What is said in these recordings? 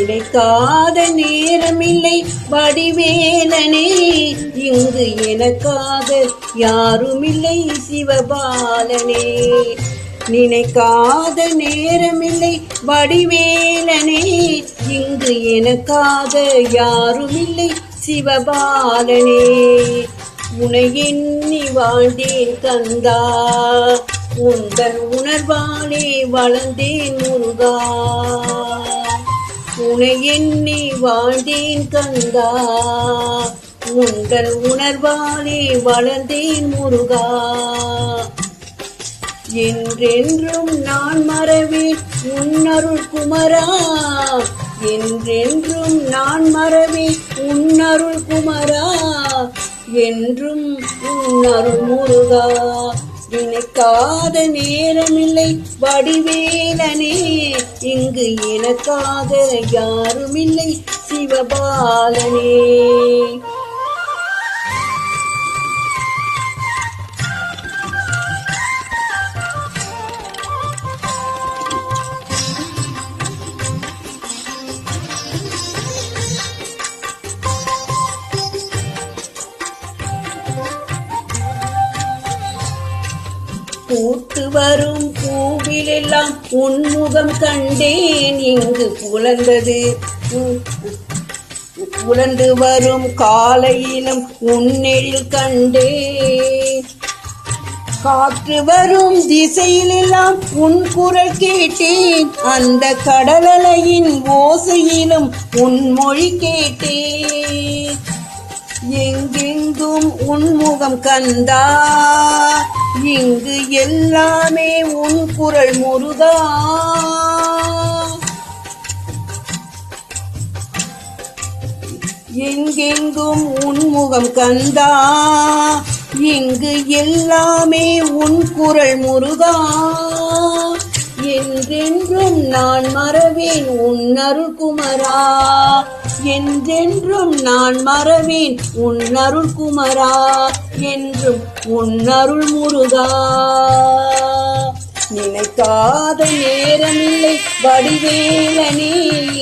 நினைக்காத நேரமில்லை வடிவேலனே, இங்கு எனக்காக யாருமில்லை சிவபாலனே. நினைக்காத நேரமில்லை வடிவேலனே, இங்கு எனக்காக யாருமில்லை சிவபாலனே. உனை எண்ணி வாழ்ந்தேன் கந்தா, உந்தன் உணர்வாலே வளர்ந்தேன் முருகா. உனை எண்ணி வாழ்ந்தேன் கந்தா, உந்தன் உணர்வாலே வளர்ந்தேன் முருகா. என்றென்றும் நான் மறவேன் உன்னருள் குமரா, என்றென்றும் நான் மறவேன் உன்னருள் குமரா, என்றும் உன்னருள் முருகா. நினைக்காத நேரமில்லை வடிவேலனே, இங்கு எனக்காக யாருமில்லை சிவபாலனே. பூத்து வரும் பூவிலெல்லாம் உன்முகம் கண்டேன், இங்கு புலந்து வரும் காலையிலும் உன்னெழில் கண்டேன். காற்று வரும் திசையிலெல்லாம் உன் குரல் கேட்டேன், அந்த கடலலையின் ஓசையிலும் உன் மொழி கேட்டேன். எங்கெங்கும் உன்முகம் கந்தா, இங்கு எல்லாமே உன் குரல் முருகா. எங்கெங்கும் உன்முகம் கந்தா, இங்கு எல்லாமே உன் குரல் முருகா. என்றென்றும் நான் மறவேன் உன்னருள் குமரா, என்றென்றும் நான் மறவேன் உன்னருள் குமரா, என்றும் உன்னருள் முருகா. நினைக்காத நேரமில்லை வடிவேலனே,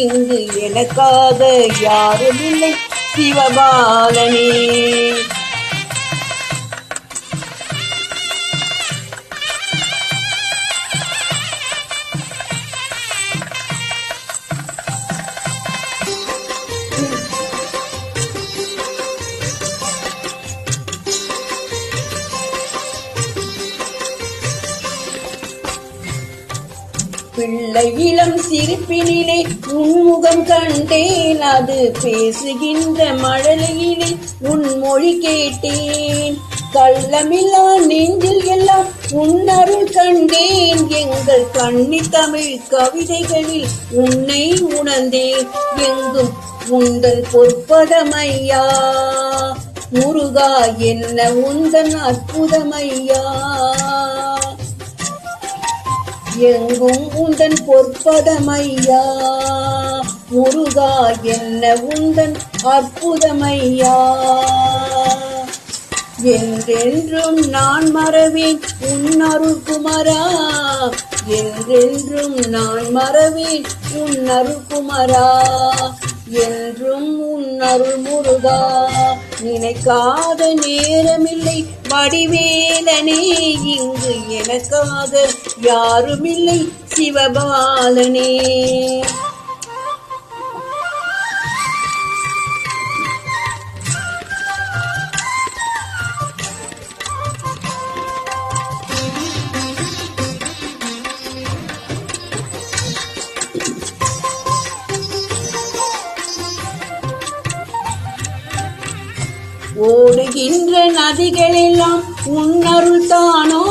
இங்கு எனக்காக யாருமில்லை சிவபாலனே. பிள்ளை இளம் சிரிப்பினிலே உன்முகம் கண்டேன், அது பேசுகின்ற மழலையிலே உன் மொழி கேட்டேன். கள்ளமில்லா நெஞ்சில் எல்லாம் உன்னருள் கண்டேன், எங்கள் கண்ணி தமிழ் கவிதைகளில் உன்னை உணர்ந்தேன். எங்கும் உந்தன் பொற்பதமையா முருகா, என்ன உந்தன் அற்புதமையா. எங்கும் உந்தன் பொற்பதமையா முருகா, என்ன உந்தன் அற்புதமையா. என்றென்றும் நான் மறவேன் உன்னருள் குமரா, என்றென்றும் நான் மறவேன் உன்னருள் குமரா, என்றும் உன்னருள் முருகா. நினைக்காத நேரமில்லை வடிவேலனே, இங்கு எனக்காக யாருமில்லை சிவபாலனே. ஓடுகின்ற நதிகளெல்லாம் உன்னருள் தானோ,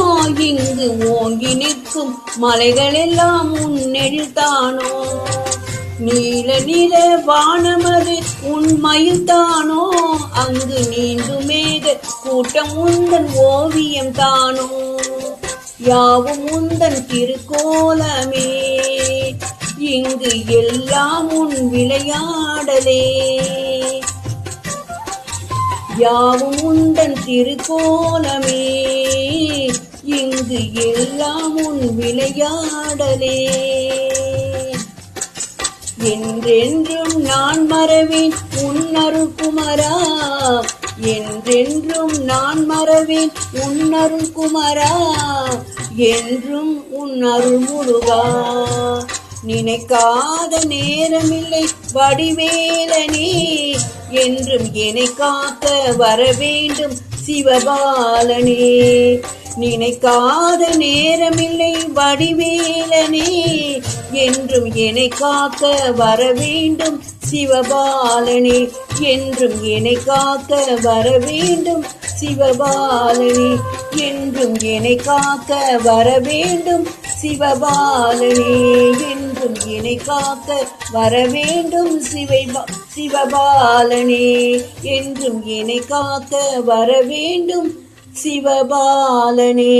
இங்கு ஓங்கி நிற்கும் மலைகளெல்லாம் உன்னெழில் தானோ. நீல நில வானமது உன்மயில் தானோ, அங்கு நீண்டும் மேக கூட்டம் உந்தன் ஓவியம் தானோ. யாவும் உந்தன் திருக்கோலமே, இங்கு எல்லாம் உன் விளையாடலே. யாவும் உந்தன் திருக்கோலமே, இங்கு எல்லாம் உன் விளையாடலே. என்றென்றும் நான் மறவேன் உன்னருள் குமரா, என்றென்றும் நான் மறவேன் உன்னருள் குமரா, என்றும் உன் அருள் முருகா. நினைக்காத நேரமில்லை வடிவேலனே, என்றும் என்னை காக்க வரவேண்டும் சிவபாலனே. நினைக்காத நேரமில்லை வடிவேலனே, என்றும் என்னை காக்க வரவேண்டும் சிவபாலனே. என்றும் என்னை காக்க வரவேண்டும் சிவபாலனே. என்றும் என்னை காக்க வரவேண்டும் சிவபாலனே. என்றும் என்னை காக்க வரவேண்டும் சிவபாலனே. என்றும் என்னை காக்க வரவேண்டும் சிவபாலனே.